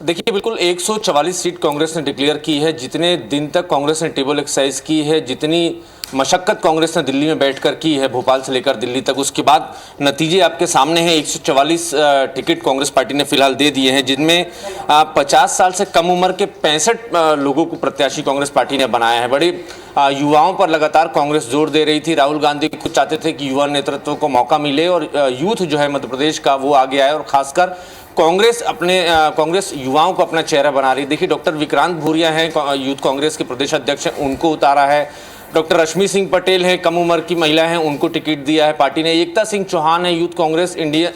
देखिए, बिल्कुल 144 सीट कांग्रेस ने डिक्लेयर की है। जितने दिन तक कांग्रेस ने टेबल एक्सरसाइज की है, जितनी मशक्कत कांग्रेस ने दिल्ली में बैठकर की है, भोपाल से लेकर दिल्ली तक, उसके बाद नतीजे आपके सामने हैं। 144 टिकट कांग्रेस पार्टी ने फिलहाल दे दिए हैं, जिनमें 50 साल से कम उम्र के 65 लोगों को प्रत्याशी कांग्रेस पार्टी ने बनाया है। बड़े युवाओं पर लगातार कांग्रेस जोर दे रही थी। राहुल गांधी खुद चाहते थे कि युवा नेतृत्व को मौका मिले और यूथ जो है मध्य प्रदेश का वो आगे आए, और खासकर कांग्रेस युवाओं को अपना चेहरा बना रही है। देखिए, डॉक्टर विक्रांत भूरिया हैं, यूथ कांग्रेस के प्रदेश अध्यक्ष हैं, उनको उतारा है। डॉक्टर रश्मि सिंह पटेल हैं, कम उम्र की महिला हैं, उनको टिकट दिया है पार्टी ने। एकता सिंह चौहान है, youth Congress India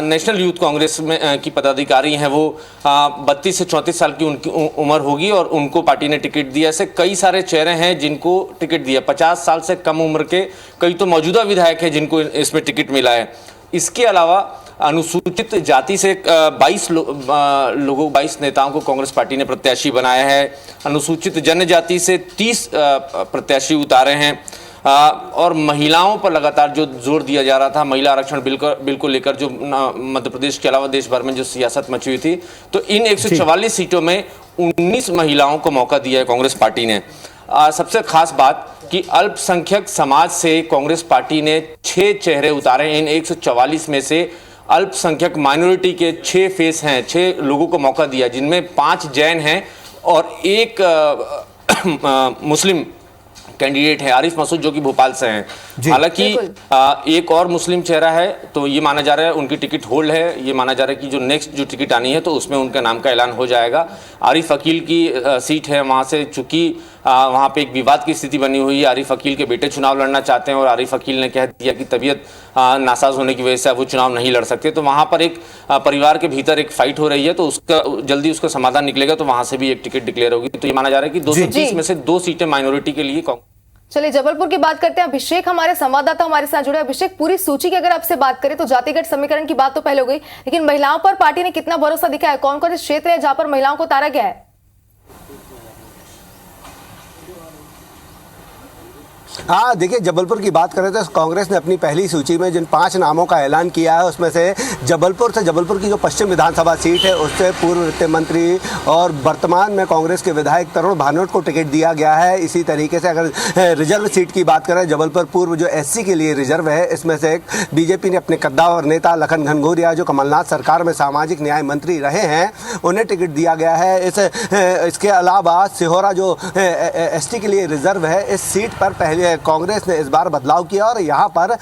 national youth Congress में की पदाधिकारी हैं, वो 32 से 34 साल की उनकी उम्र होगी और उनको पार्टी ने टिकट दिया। ऐसे कई सारे चेहरे हैं जिनको टिकट दिया। 50 साल से कम उम्र के कई तो मौजूदा विधायक हैं जिनको इसमें टिकट मिला है। इसके अलावा अनुसूचित जाति से 22 नेताओं को कांग्रेस पार्टी ने प्रत्याशी बनाया है। अनुसूचित जनजाति से 30 प्रत्याशी उतारे हैं। और महिलाओं पर लगातार जो जोर दिया जा रहा था, महिला आरक्षण बिल को लेकर जो मध्य प्रदेश के अलावा देश भर में जो सियासत मची हुई थी, तो इन 144 सीटों में 19 महिलाओं को मौका दिया है कांग्रेस पार्टी ने। सबसे खास बात कि अल्पसंख्यक समाज से कांग्रेस पार्टी ने 6 चेहरे उतारे। इन 144 में से अल्पसंख्यक माइनॉरिटी के 6 फेस हैं, 6 लोगों को मौका दिया, जिनमें 5 जैन हैं और एक मुस्लिम कैंडिडेट है, आरिफ मसूद, जो कि भोपाल से हैं। हालांकि एक और मुस्लिम चेहरा है, तो ये माना जा रहा है उनकी टिकट होल्ड है। ये माना जा रहा है कि जो नेक्स्ट जो टिकट आनी है तो उसमें उनके नाम का ऐलान हो जाएगा। आरिफ अकील की सीट है, वहाँ से चूंकि वहाँ पे एक विवाद की स्थिति बनी हुई है। आरिफ अकील के बेटे चुनाव लड़ना चाहते हैं और आरिफ अकील ने कह दिया कि तबीयत नासाज होने की वजह से वो चुनाव नहीं लड़ सकते। तो वहाँ पर एक परिवार के भीतर एक फाइट हो रही है, तो उसका जल्दी उसका समाधान निकलेगा, तो वहाँ से भी एक टिकट डिक्लेयर होगी। तो ये माना जा रहा है कि 230 में से 2 सीटें माइनॉरिटी के लिए। चलिए जबलपुर की बात करते हैं। अभिषेक हमारे संवाददाता हमारे साथ जुड़े। अभिषेक, पूरी सूची की अगर आपसे बात करें तो जातिगत समीकरण की बात तो पहले हो गई, लेकिन महिलाओं पर पार्टी ने कितना भरोसा दिखाया है? कौन कौन से क्षेत्र है जहां पर महिलाओं को उतारा गया है? हाँ, देखिए, जबलपुर की बात करें तो कांग्रेस ने अपनी पहली सूची में जिन 5 नामों का ऐलान किया है, उसमें से जबलपुर की जो पश्चिम विधानसभा सीट है, उससे पूर्व वित्त मंत्री और वर्तमान में कांग्रेस के विधायक तरुण भानोट को टिकट दिया गया है। इसी तरीके से अगर रिजर्व सीट की बात करें, जबलपुर पूर्व जो SC के लिए रिजर्व है, इसमें से बीजेपी ने अपने कद्दावर नेता लखन घनघोरिया, जो कमलनाथ सरकार में सामाजिक न्याय मंत्री रहे हैं, उन्हें टिकट दिया गया है। इसके अलावा सिहोरा जो ST के लिए रिजर्व है, इस सीट पर पहले कांग्रेस ने इस बार बदलाव किया और यहाँ पर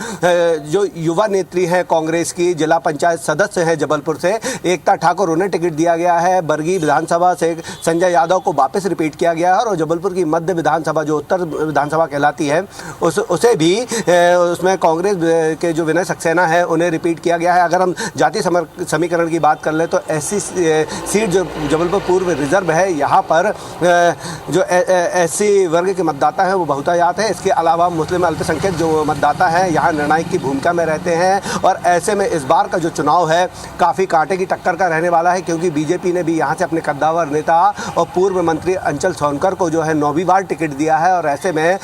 जो युवा नेत्री हैं कांग्रेस की, जिला पंचायत सदस्य हैं जबलपुर से, एकता ठाकुर, उन्हें टिकट दिया गया है। बरगी विधानसभा से संजय यादव को वापस रिपीट किया गया है और जबलपुर की मध्य विधानसभा जो उत्तर विधानसभा कहलाती है, उसे भी उसमें कांग्रेस के जो विनय सक्सेना है उन्हें रिपीट किया गया है। अगर हम जाति समीकरण की बात कर ले तो SC सीट जो जबलपुर पूर्व रिजर्व है, यहाँ पर जो SC वर्ग के मतदाता हैं वो बहुतायत है। इसके अलावा मुस्लिम अल्पसंख्यक जो मतदाता हैं यहाँ निर्णायक की भूमिका में रहते हैं और ऐसे में इस बार का जो चुनाव है काफ़ी कांटे की टक्कर का रहने वाला है, क्योंकि बीजेपी ने भी यहाँ से अपने कद्दावर नेता और पूर्व मंत्री अंचल सोनकर को जो है 9वीं बार टिकट दिया है और ऐसे में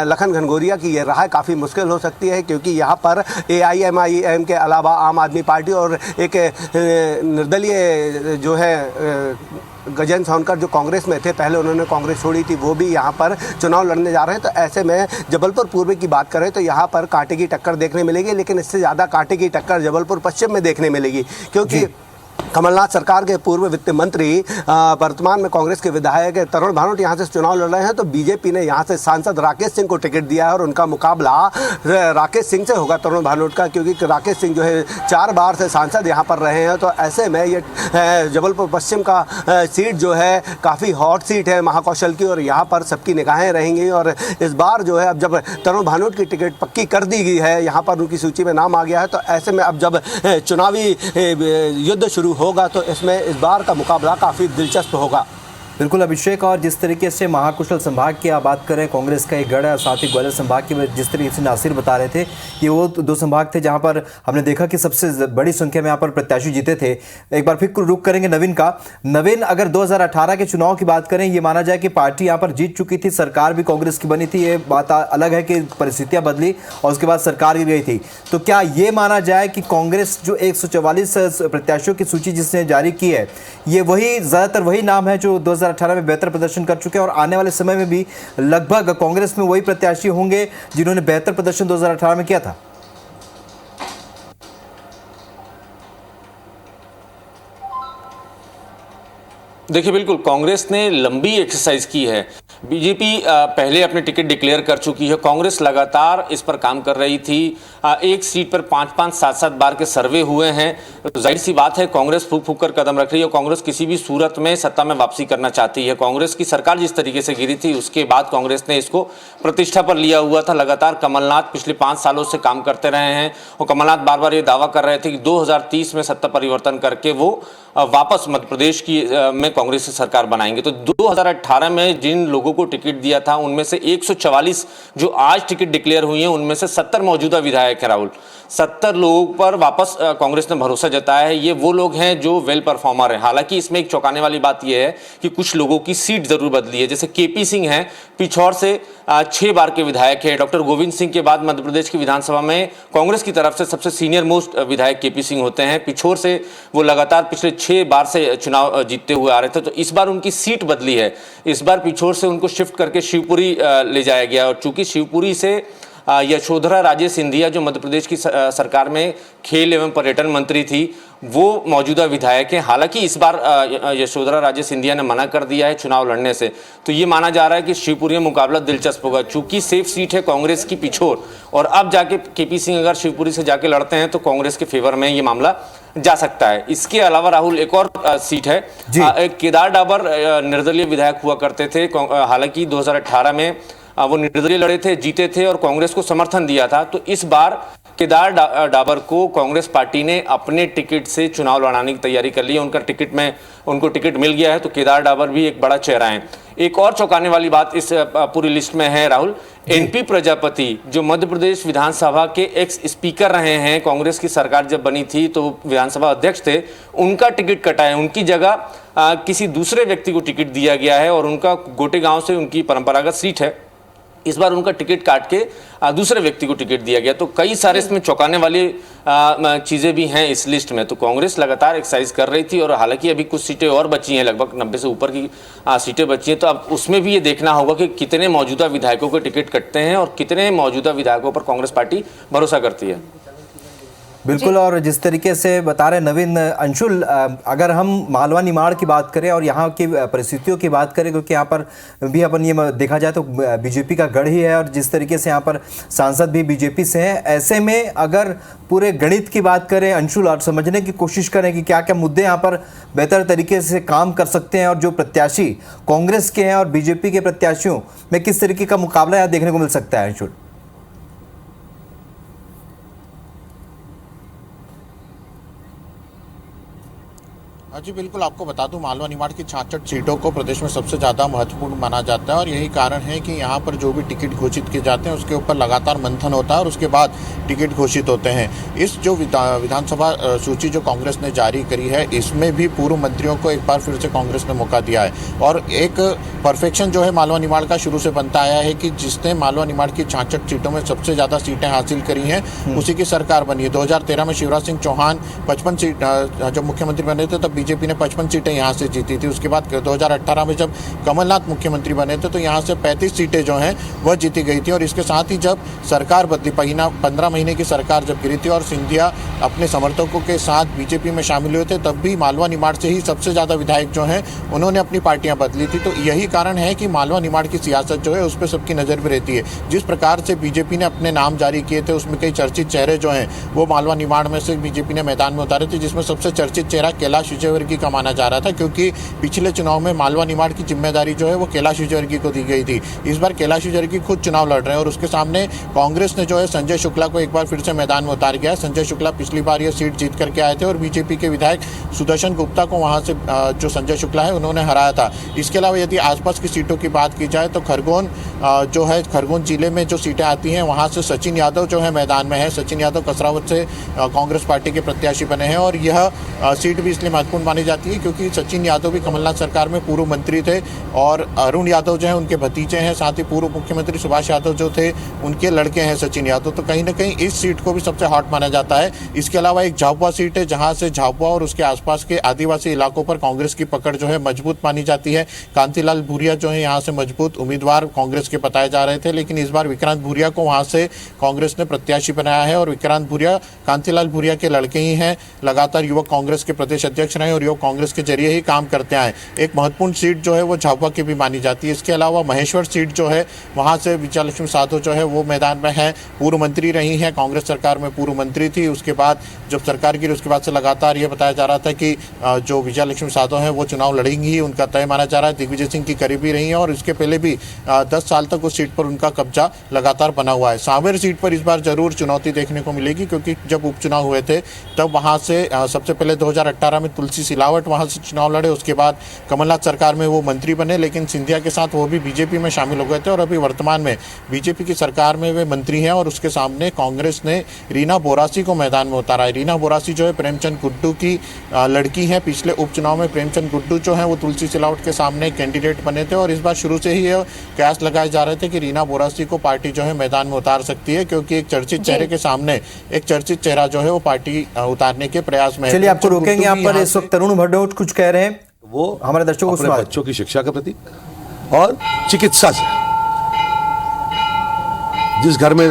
लखन घनघोरिया की ये राह काफ़ी मुश्किल हो सकती है, क्योंकि यहाँ पर AIMIM के अलावा आम आदमी पार्टी और एक निर्दलीय जो है गजेंद्र सोनकर जो कांग्रेस में थे, पहले उन्होंने कांग्रेस छोड़ी थी, वो भी यहाँ पर चुनाव लड़ने जा रहे हैं। तो ऐसे में जबलपुर पूर्व की बात करें तो यहाँ पर कांटे की टक्कर देखने मिलेगी, लेकिन इससे ज़्यादा कांटे की टक्कर जबलपुर पश्चिम में देखने मिलेगी, क्योंकि कमलनाथ सरकार के पूर्व वित्त मंत्री वर्तमान में कांग्रेस के विधायक तरुण भानोट यहाँ से चुनाव लड़ रहे हैं। तो बीजेपी ने यहाँ से सांसद राकेश सिंह को टिकट दिया है और उनका मुकाबला राकेश सिंह से होगा, तरुण भानोट का, क्योंकि राकेश सिंह जो है 4 बार से सांसद यहाँ पर रहे हैं। तो ऐसे में ये जबलपुर पश्चिम का सीट जो है काफ़ी हॉट सीट है महाकौशल की और यहाँ पर सबकी निगाहें रहेंगी। और इस बार जो है अब जब तरुण भानोट की टिकट पक्की कर दी गई है, यहाँ पर उनकी सूची में नाम आ गया है, तो ऐसे में अब जब चुनावी युद्ध शुरू होगा तो इसमें इस बार का मुकाबला काफ़ी दिलचस्प होगा। बिल्कुल अभिषेक, और जिस तरीके से महाकुशल संभाग की आप बात करें, कांग्रेस का एक गढ़ है, साथ ही ग्वालियर संभाग की जिस तरीके से नासिर बता रहे थे कि वो दो संभाग थे जहां पर हमने देखा कि सबसे बड़ी संख्या में यहाँ पर प्रत्याशी जीते थे। एक बार फिर रुक करेंगे नवीन का। नवीन, अगर 2018 के चुनाव की बात करें, ये माना जाए कि पार्टी यहाँ पर जीत चुकी थी, सरकार भी कांग्रेस की बनी थी, ये बात अलग है कि परिस्थितियां बदली और उसके बाद सरकार गिर गई थी, तो क्या ये माना जाए कि कांग्रेस जो 144 प्रत्याशियों की सूची जिसने जारी की है, ये वही ज्यादातर वही नाम है जो 2018 में बेहतर प्रदर्शन कर चुके हैं, और आने वाले समय में भी लगभग कांग्रेस में वही प्रत्याशी होंगे जिन्होंने बेहतर प्रदर्शन 2018 में किया था? देखिए, बिल्कुल कांग्रेस ने लंबी एक्सरसाइज की है। बीजेपी पहले अपने टिकट डिक्लेयर कर चुकी है, कांग्रेस लगातार इस पर काम कर रही थी। एक सीट पर 5-5, 7-7 बार के सर्वे हुए हैं, तो जाहिर सी बात है कांग्रेस फूक फूक कर कदम रख रही है। कांग्रेस किसी भी सूरत में सत्ता में वापसी करना चाहती है। कांग्रेस की सरकार जिस तरीके से गिरी थी, उसके बाद कांग्रेस ने इसको प्रतिष्ठा पर लिया हुआ था। लगातार कमलनाथ पिछले 5 सालों से काम करते रहे हैं, और कमलनाथ बार बार ये दावा कर रहे थे कि 2030 में सत्ता परिवर्तन करके वो वापस मध्य प्रदेश की में कांग्रेस की सरकार बनाएंगे। तो 2018 में जिन लोगों को टिकट दिया था, उनमें से 144 जो आज टिकट डिक्लेयर हुई हैं, उनमें से 70 मौजूदा विधायक हैं। राहुल, 70 लोगों पर वापस कांग्रेस ने भरोसा जताया है। ये वो लोग हैं जो वेल परफॉर्मर हैं। हालांकि इसमें एक चौंकाने वाली बात यह है कि कुछ लोगों की सीट जरूर बदली है। जैसे केपी सिंह हैं, पिछौर से 6 बार के विधायक हैं। डॉक्टर गोविंद सिंह के बाद मध्य प्रदेश की विधानसभा में कांग्रेस की तरफ से सबसे सीनियर मोस्ट विधायक केपी सिंह होते हैं। पिछौर से वो लगातार पिछले 6 बार से चुनाव जीतते हुए आ रहे थे, तो इस बार उनकी सीट बदली है। इस बार पिछौर से उनको शिफ्ट करके शिवपुरी ले जाया गया, और चूंकि शिवपुरी से यशोधरा राजे सिंधिया जो मध्य प्रदेश की सरकार में खेल एवं पर्यटन मंत्री थी, वो मौजूदा विधायक हैं। हालांकि इस बार यशोधरा राजे सिंधिया ने मना कर दिया है चुनाव लड़ने से, तो ये माना जा रहा है कि शिवपुरी में मुकाबला दिलचस्प होगा। चूंकि सेफ सीट है कांग्रेस की पिछोर, और अब जाके केपी सिंह अगर शिवपुरी से जाके लड़ते हैं तो कांग्रेस के फेवर में ये मामला जा सकता है। इसके अलावा राहुल, एक और सीट है, केदार डाबर निर्दलीय विधायक हुआ करते थे। हालांकि 2018 में वो निर्दलीय लड़े थे, जीते थे और कांग्रेस को समर्थन दिया था। तो इस बार केदार डाबर को कांग्रेस पार्टी ने अपने टिकट से चुनाव लड़ाने की तैयारी कर ली है। उनको टिकट मिल गया है, तो केदार डाबर भी एक बड़ा चेहरा है। एक और चौंकाने वाली बात इस पूरी लिस्ट में है राहुल, एनपी प्रजापति जो मध्य प्रदेश विधानसभा के एक्स स्पीकर रहे हैं, कांग्रेस की सरकार जब बनी थी तो विधानसभा अध्यक्ष थे, उनका टिकट कटा है। उनकी जगह किसी दूसरे व्यक्ति को टिकट दिया गया है, और उनका गोटे गांव से उनकी परंपरागत सीट है। इस बार उनका टिकट काट के दूसरे व्यक्ति को टिकट दिया गया। तो कई सारे इसमें चौंकाने वाली चीज़ें भी हैं इस लिस्ट में। तो कांग्रेस लगातार एक्सरसाइज कर रही थी, और हालांकि अभी कुछ सीटें और बची हैं, लगभग 90 से ऊपर की सीटें बची हैं। तो अब उसमें भी ये देखना होगा कि कितने मौजूदा विधायकों के टिकट कटते हैं और कितने मौजूदा विधायकों पर कांग्रेस पार्टी भरोसा करती है। बिल्कुल, और जिस तरीके से बता रहे नवीन, अंशुल, अगर हम मालवा निमाड़ की बात करें और यहाँ की परिस्थितियों की बात करें, क्योंकि यहाँ पर भी अपन ये देखा जाए तो बीजेपी का गढ़ ही है, और जिस तरीके से यहाँ पर सांसद भी बीजेपी से हैं, ऐसे में अगर पूरे गणित की बात करें अंशुल, और समझने की कोशिश करें कि क्या क्या मुद्दे यहाँ पर बेहतर तरीके से काम कर सकते हैं, और जो प्रत्याशी कांग्रेस के हैं और बीजेपी के प्रत्याशियों में किस तरीके का मुकाबला यहाँ देखने को मिल सकता है अंशुल? जी बिल्कुल, आपको बता दूं, मालवा निमाड़ की 66 सीटों को प्रदेश में सबसे ज़्यादा महत्वपूर्ण माना जाता है, और यही कारण है कि यहाँ पर जो भी टिकट घोषित किए जाते हैं उसके ऊपर लगातार मंथन होता है, और उसके बाद टिकट घोषित होते हैं। इस जो विधानसभा सूची जो कांग्रेस ने जारी करी है, इसमें भी पूर्व मंत्रियों को एक बार फिर से कांग्रेस ने मौका दिया है। और एक परफेक्शन जो है मालवा निमाड़ का शुरू से बनता आया है कि जिसने मालवा निमाड़ की 66 सीटों में सबसे ज़्यादा सीटें हासिल करी हैं, उसी की सरकार बनी है। 2013 में शिवराज सिंह चौहान 55 सीट जब मुख्यमंत्री बने थे, तब बीजेपी ने 55 सीटें यहाँ से जीती थी। उसके बाद 2018 में जब कमलनाथ मुख्यमंत्री बने थे, तो यहाँ से 35 सीटें जो हैं वह जीती गई थी। और इसके साथ ही जब सरकार बदली, 15 महीने की सरकार जब गिरी थी और सिंधिया अपने समर्थकों के साथ बीजेपी में शामिल हुए थे, तब भी मालवा निमाड़ से ही सबसे ज़्यादा विधायक जो हैं उन्होंने अपनी पार्टियां बदली थी। तो यही कारण है कि मालवा निमाड़ की सियासत जो है उस पर सबकी नज़र भी रहती है। जिस प्रकार से बीजेपी ने अपने नाम जारी किए थे, उसमें कई चर्चित चेहरे जो हैं वो मालवा निमाड़ में से बीजेपी ने मैदान में उतारे थे, जिसमें सबसे चर्चित चेहरा कैलाश विजयवर्गीय विजयवर्गीय का माना जा रहा था, क्योंकि पिछले चुनाव में मालवा निमाड़ की जिम्मेदारी जो है वो कैलाश विजयवर्गीय को दी गई थी। इस बार कैलाश विजयवर्गीय खुद चुनाव लड़ रहे हैं और उसके सामने कांग्रेस ने जो है संजय शुक्ला को एक बार फिर से मैदान में उतार गया। संजय शुक्ला पिछली बार ये सीट जीत करके आए थे और बीजेपी के विधायक सुदर्शन गुप्ता को वहां से जो संजय शुक्ला है उन्होंने हराया था। इसके अलावा यदि आसपास की सीटों की बात की जाए तो खरगोन जो है, खरगोन जिले में जो सीटें आती हैं वहां से सचिन यादव जो है मैदान में है। सचिन यादव कसरावत से कांग्रेस पार्टी के प्रत्याशी बने हैं और यह सीट भी इसलिए महत्वपूर्ण मानी जाती है क्योंकि सचिन यादव भी कमलनाथ सरकार में पूर्व मंत्री थे और अरुण यादव जो है उनके भतीजे हैं। साथ ही पूर्व मुख्यमंत्री सुभाष यादव जो थे उनके लड़के हैं सचिन यादव। तो कहीं ना कहीं इस सीट को भी सबसे हॉट माना जाता है। इसके अलावा एक झाबुआ सीट है जहां से झाबुआ और उसके आसपास के आदिवासी इलाकों पर कांग्रेस की पकड़ जो है मजबूत मानी जाती है। कांतिलाल भूरिया जो है यहाँ से मजबूत उम्मीदवार कांग्रेस के बताए जा रहे थे, लेकिन इस बार विक्रांत भूरिया को वहां से कांग्रेस ने प्रत्याशी बनाया है और विक्रांत भूरिया कांतिलाल भूरिया के लड़के ही हैं। लगातार युवक कांग्रेस के प्रदेश अध्यक्ष रहे और युवक कांग्रेस के जरिए ही काम करते आए। एक महत्वपूर्ण सीट जो है वो झाबुआ की भी मानी जाती है। इसके अलावा महेश्वर सीट जो है वहां से विजयलक्ष्मी साधो जो है वो मैदान में है। पूर्व मंत्री रही हैं, कांग्रेस सरकार में पूर्व मंत्री थी। उसके बाद जब सरकार गिरी उसके बाद से लगातार ये बताया जा रहा था कि जो विजयलक्ष्मी साधो है वो चुनाव लड़ेंगी, उनका तय माना जा रहा है। दिग्विजय सिंह की करीबी रही है और इसके पहले भी 10 साल तक उस सीट पर उनका कब्जा लगातार बना हुआ है। सांवेर सीट पर इस बार जरूर चुनौती देखने को मिलेगी क्योंकि जब उपचुनाव हुए थे तब वहां से सबसे पहले 2018 में तुलसी सिलावट वहां से चुनाव लड़े। उसके बाद कमलनाथ सरकार में वो मंत्री बने, लेकिन सिंधिया के साथ वो भी बीजेपी में शामिल हो गए थे और अभी वर्तमान में बीजेपी की सरकार में वे मंत्री हैं। और उसके सामने कांग्रेस ने रीना बोरासी को मैदान में उतारा है। रीना बोरासी जो है प्रेमचंद गुड्डू की लड़की है। पिछले उपचुनाव में प्रेमचंद गुड्डू जो है वो तुलसी सिलावट के सामने कैंडिडेट बने थे और इस बार शुरू से ही ये कयास लगाए जा रहे थे कि रीना बोरासी को पार्टी जो है मैदान में उतार सकती है, क्योंकि एक चर्चित चेहरे के सामने एक चर्चित चेहरा जो है वो पार्टी उतारने के प्रयास में है। चलिए आपको रोकेंगे यहाँ पर। इस वक्त तरुण भट्टोट कुछ कह रहे हैं, वो हमारे दर्शकों को अपने सुना। बच्चों की शिक्षा के प्रति और चिकित्सा से, जिस घर में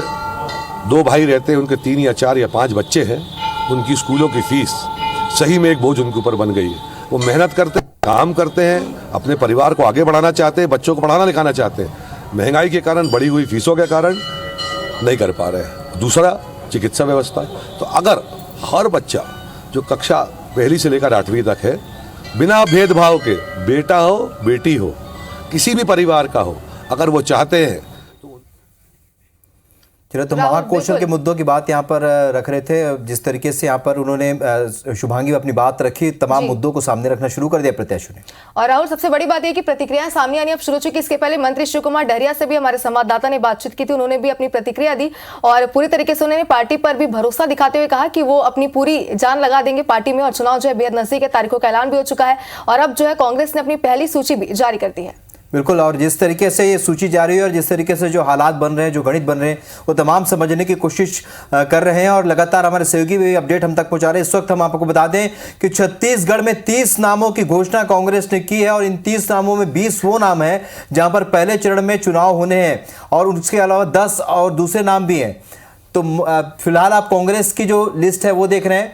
2 भाई रहते हैं उनके 3 या 4 या 5 बच्चे हैं, उनकी स्कूलों की फीस सही में एक बोझ उनके ऊपर बन गई है। वो मेहनत करते हैं, काम करते हैं, अपने परिवार को आगे बढ़ाना चाहते हैं, बच्चों को पढ़ाना लिखाना चाहते हैं, महंगाई के कारण, बढ़ी हुई फीसों के कारण नहीं कर पा रहे हैं। दूसरा चिकित्सा व्यवस्था। तो अगर हर बच्चा जो कक्षा 1 से लेकर 8वीं तक है, बिना भेदभाव के, बेटा हो बेटी हो, किसी भी परिवार का हो, अगर वो चाहते हैं चलो, तो राहुल, महाकौशल के बिल्कुल। मुद्दों की बात यहाँ पर रख रहे थे। जिस तरीके से यहाँ पर उन्होंने शुभांगी अपनी बात रखी, तमाम जी। मुद्दों को सामने रखना शुरू कर दिया प्रत्याशियों ने। और राहुल, सबसे बड़ी बात यह कि प्रतिक्रियाएं सामने आनी अब शुरू हो चुकी। इसके पहले मंत्री शिव कुमार डहरिया से भी हमारे संवाददाता ने बातचीत की थी, उन्होंने भी अपनी प्रतिक्रिया दी और पूरी तरीके से उन्होंने पार्टी पर भी भरोसा दिखाते हुए कहा कि वो अपनी पूरी जान लगा देंगे पार्टी में और चुनाव जो है बेहद नजदीक है, तारीखों का ऐलान भी हो चुका है और अब जो है कांग्रेस ने अपनी पहली सूची भी जारी कर दी है। बिल्कुल, और जिस तरीके से ये सूची जारी है और जिस तरीके से जो हालात बन रहे हैं, जो गणित बन रहे हैं, वो तमाम समझने की कोशिश कर रहे हैं और लगातार हमारे सहयोगी भी अपडेट हम तक पहुंचा रहे हैं। इस वक्त हम आपको बता दें कि छत्तीसगढ़ में 30 नामों की घोषणा कांग्रेस ने की है और इन 30 नामों में 20 वो नाम है जहां पर पहले चरण में चुनाव होने हैं और उसके अलावा 10 और दूसरे नाम भी हैं। तो फिलहाल आप कांग्रेस की जो लिस्ट है वो देख रहे हैं।